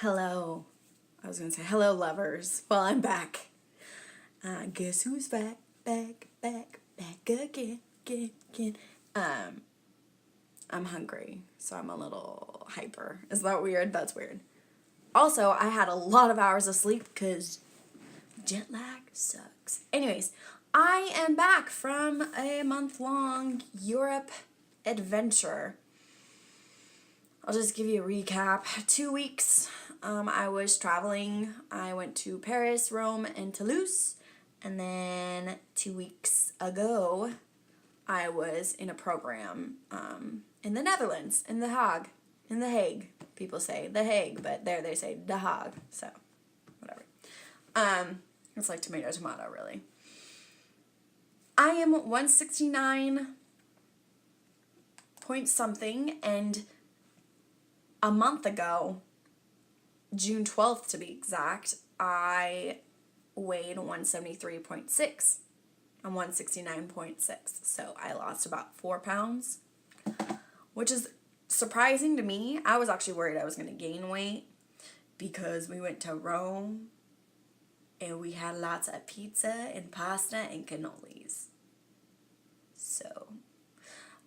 Hello. I was going to say hello, lovers. Well, I'm back. Guess who's back, back again. I'm hungry, so I'm a little hyper. Is that weird? That's weird. Also, I had a lot of hours of sleep because jet lag sucks. Anyways, I am back from a month-long Europe adventure. I'll just give you a recap. 2 weeks, I was traveling. I went to Paris, Rome, and Toulouse. And then 2 weeks ago, I was in a program in the Netherlands, in The Hague. In The Hague. People say The Hague, but there they say The Hague. So, whatever. It's like tomato, really. I am 169 point something, and a month ago, June 12th to be exact, I weighed 173.6. I'm 169.6. So I lost about 4 pounds, which is surprising to me. I was actually worried I was going to gain weight because we went to Rome and we had lots of pizza and pasta and cannolis. So,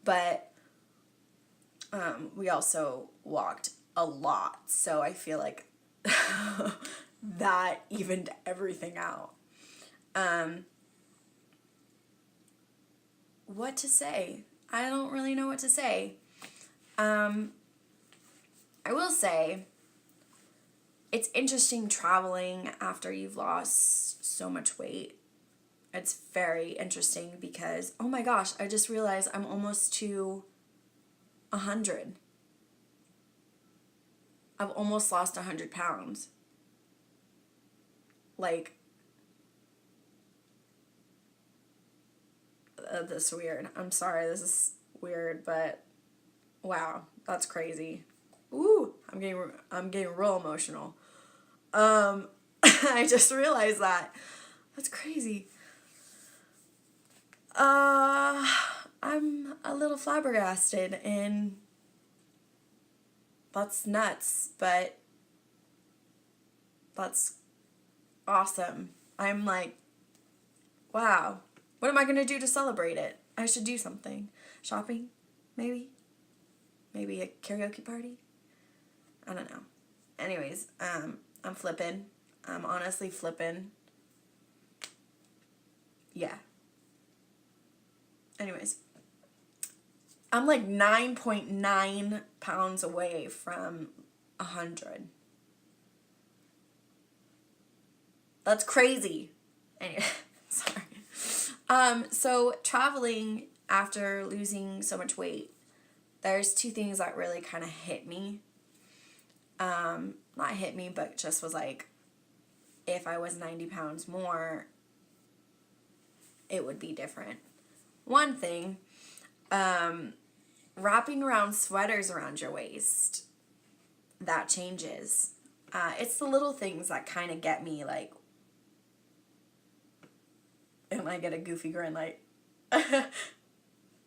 but we also walked a lot, so I feel like that evened everything out. What to say? I don't really know what to say. I will say it's interesting traveling after you've lost so much weight. It's very interesting because, oh my gosh, I just realized I'm almost to 100. I've almost lost 100 pounds. Like, this is weird. I'm sorry, this is weird, but wow, that's crazy. Ooh, I'm getting real emotional. I just realized that. That's crazy. I'm a little flabbergasted, and that's nuts, but that's awesome. I'm like, wow, what am I going to do to celebrate it? I should do something. Shopping, maybe? Maybe a karaoke party? I don't know. Anyways, I'm flipping. I'm honestly flipping. Yeah. Anyways, I'm like 9.9 pounds away from 100. That's crazy. Anyway, sorry. So traveling after losing so much weight, there's 2 things that really kind of hit me. Not hit me, but just was like, if I was 90 pounds more, it would be different. One thing, wrapping around sweaters around your waist, that changes. It's the little things that kind of get me, like, and I get a goofy grin, like, I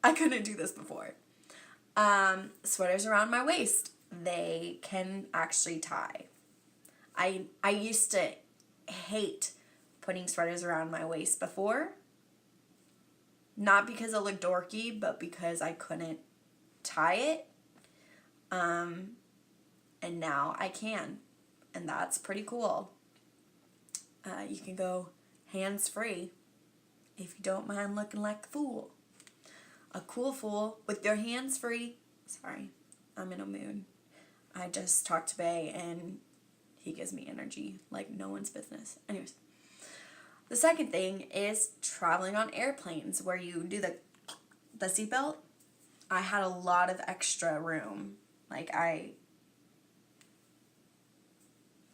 couldn't do this before. Sweaters around my waist, they can actually tie. I used to hate putting sweaters around my waist before. Not because it looked dorky, but because I couldn't tie it. And now I can. And that's pretty cool. You can go hands-free if you don't mind looking like a fool. A cool fool with your hands free. Sorry, I'm in a mood. I just talked to Bay and he gives me energy like no one's business. Anyways. The second thing is traveling on airplanes where you do the seatbelt. I had a lot of extra room. That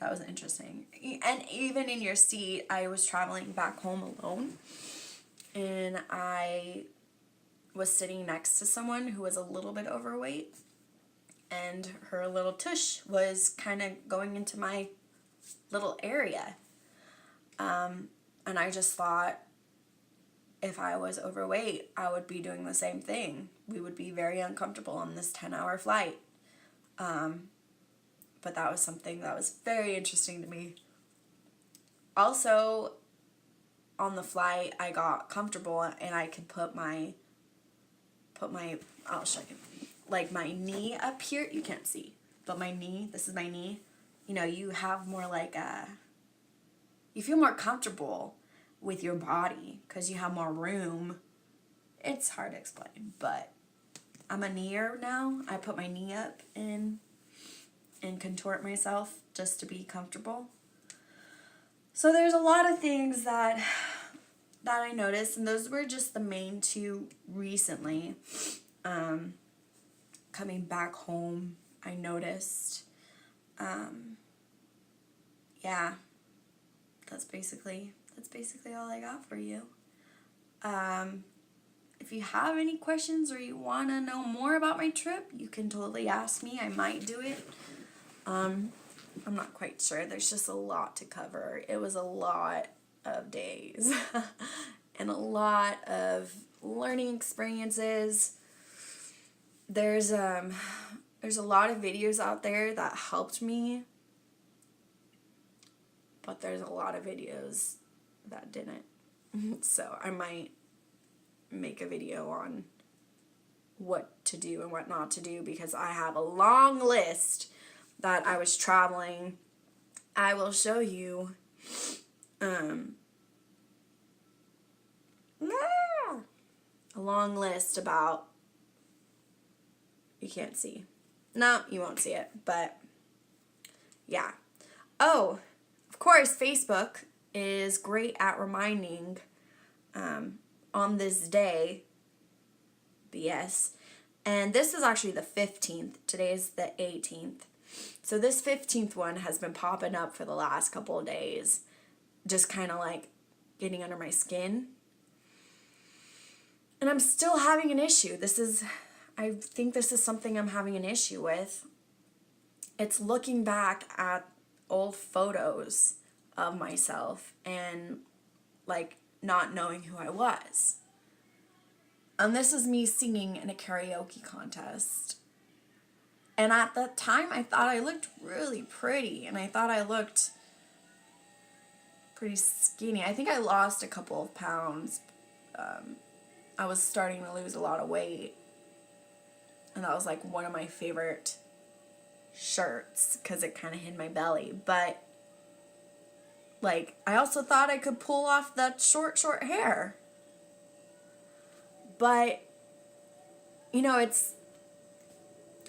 was interesting. And even in your seat, I was traveling back home alone. And I was sitting next to someone who was a little bit overweight. And her little tush was kind of going into my little area. And I just thought, if I was overweight, I would be doing the same thing. We would be very uncomfortable on this 10-hour flight. But that was something that was very interesting to me. Also, on the flight, I got comfortable and I could put my, I'll show you, like my knee up here. You can't see, but my knee, this is my knee. You know, you have more like you feel more comfortable with your body because you have more room. It's hard to explain, but I'm a kneer now. I put my knee up and contort myself just to be comfortable. So there's a lot of things that I noticed, and those were just the main two recently. Coming back home, I noticed. Yeah, that's basically all I got for you. If you have any questions or you want to know more about my trip, you can totally ask me. I might do it. I'm not quite sure. There's just a lot to cover. It was a lot of days and a lot of learning experiences. There's a lot of videos out there that helped me, but there's a lot of videos that didn't. So I might make a video on what to do and what not to do, because I have a long list that I was traveling. I will show you a long list about, you can't see. No, you won't see it, but yeah. Oh, of course, Facebook is great at reminding on this day, BS, and this is actually the 15th. Today is the 18th. So this 15th one has been popping up for the last couple of days, just kind of like getting under my skin. And I'm still having an issue. I think this is something I'm having an issue with. It's looking back at old photos of myself and like not knowing who I was. And this is me singing in a karaoke contest. And at that time, I thought I looked really pretty, and I thought I looked pretty skinny. I think I lost a couple of pounds. I was starting to lose a lot of weight, and that was like one of my favorite shirts because it kind of hid my belly. But like, I also thought I could pull off that short hair. But you know, it's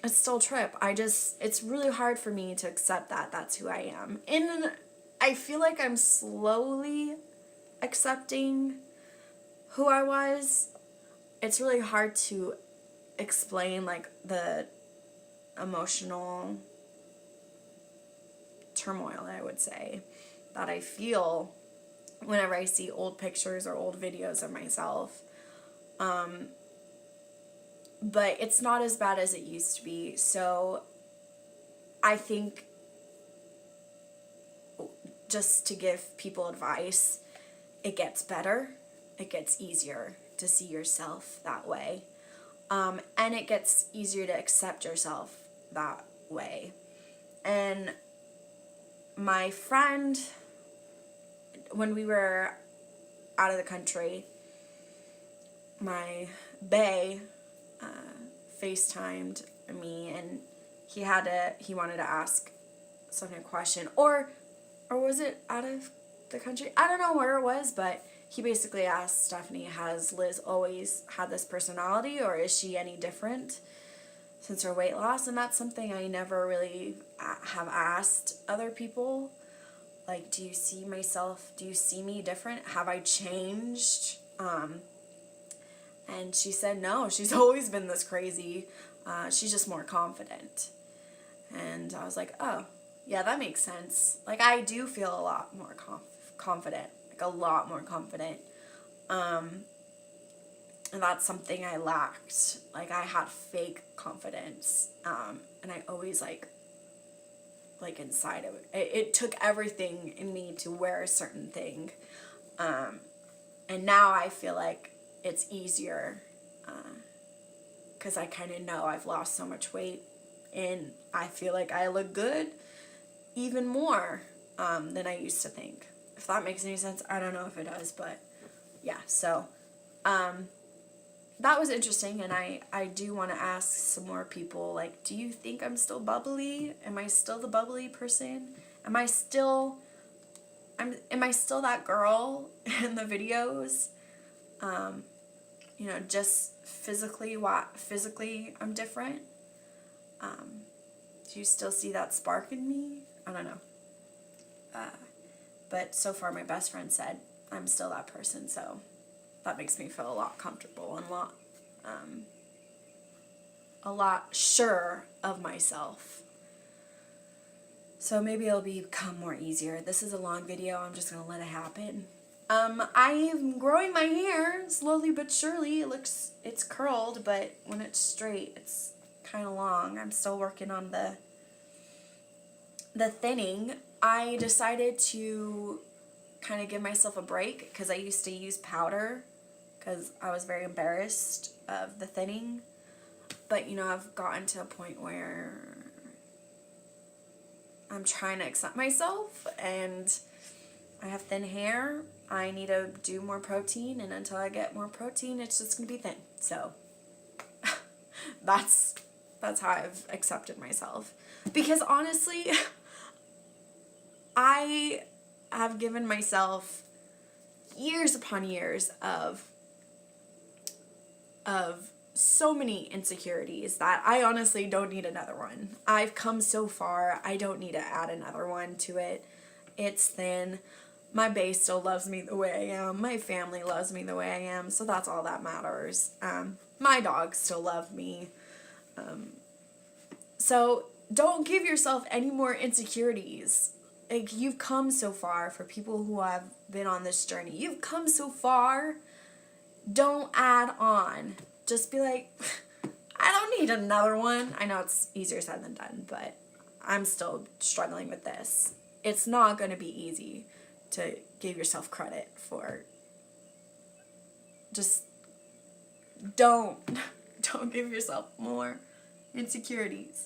still a trip. It's really hard for me to accept that that's who I am. And I feel like I'm slowly accepting who I was. It's really hard to explain like the emotional turmoil, I would say, that I feel whenever I see old pictures or old videos of myself. But it's not as bad as it used to be. So I think, just to give people advice, it gets better. It gets easier to see yourself that way. And it gets easier to accept yourself that way. And my friend, when we were out of the country, my bae FaceTimed me, and he wanted to ask something, a question, or was it out of the country? I don't know where it was, but he basically asked Stephanie, has Liz always had this personality, or is she any different since her weight loss? And that's something I never really have asked other people. Like, do you see me different? Have I changed? And she said no, she's always been this crazy. She's just more confident. And I was like, oh, yeah, that makes sense. Like, I do feel a lot more confident. Like, a lot more confident. And that's something I lacked. Like, I had fake confidence. And I always, like inside of it. It took everything in me to wear a certain thing. And now I feel like it's easier because I kind of know I've lost so much weight and I feel like I look good even more than I used to think. If that makes any sense, I don't know if it does, but yeah, so that was interesting, and I do want to ask some more people, like, do you think I'm still bubbly? Am I still the bubbly person? Am I still that girl in the videos? You know, just physically I'm different. Do you still see that spark in me? I don't know. But so far my best friend said I'm still that person, so that makes me feel a lot comfortable and a lot sure of myself. So maybe it'll become more easier. This is a long video. I'm just going to let it happen. I'm growing my hair slowly but surely. It's curled, but when it's straight, it's kind of long. I'm still working on the thinning. I decided to kind of give myself a break because I used to use powder because I was very embarrassed of the thinning. But, you know, I've gotten to a point where I'm trying to accept myself, and I have thin hair. I need to do more protein, and until I get more protein, it's just going to be thin. So that's how I've accepted myself. Because honestly, I have given myself years upon years of so many insecurities that I honestly don't need another one. I've come so far, I don't need to add another one to it. It's thin. My base still loves me the way I am. My family loves me the way I am, so that's all that matters. My dogs still love me. So don't give yourself any more insecurities. Like, you've come so far. For people who have been on this journey, you've come so far. Don't add on. Just be like, I don't need another one. I know it's easier said than done, but I'm still struggling with this. It's not going to be easy to give yourself credit for. Just don't give yourself more insecurities.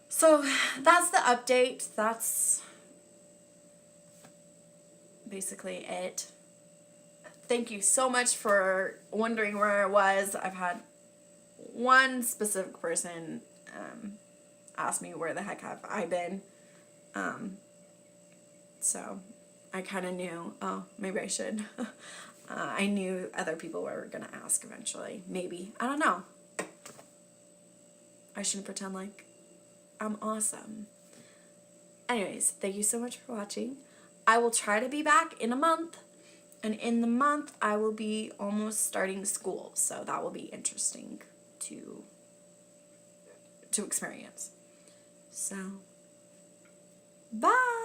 So that's the update. That's basically it. Thank you so much for wondering where I was. I've had one specific person ask me where the heck have I been. So I kind of knew, oh, maybe I should. I knew other people were going to ask eventually. Maybe. I don't know. I shouldn't pretend like I'm awesome. Anyways, thank you so much for watching. I will try to be back in a month. And in the month, I will be almost starting school. So that will be interesting to experience. So, bye!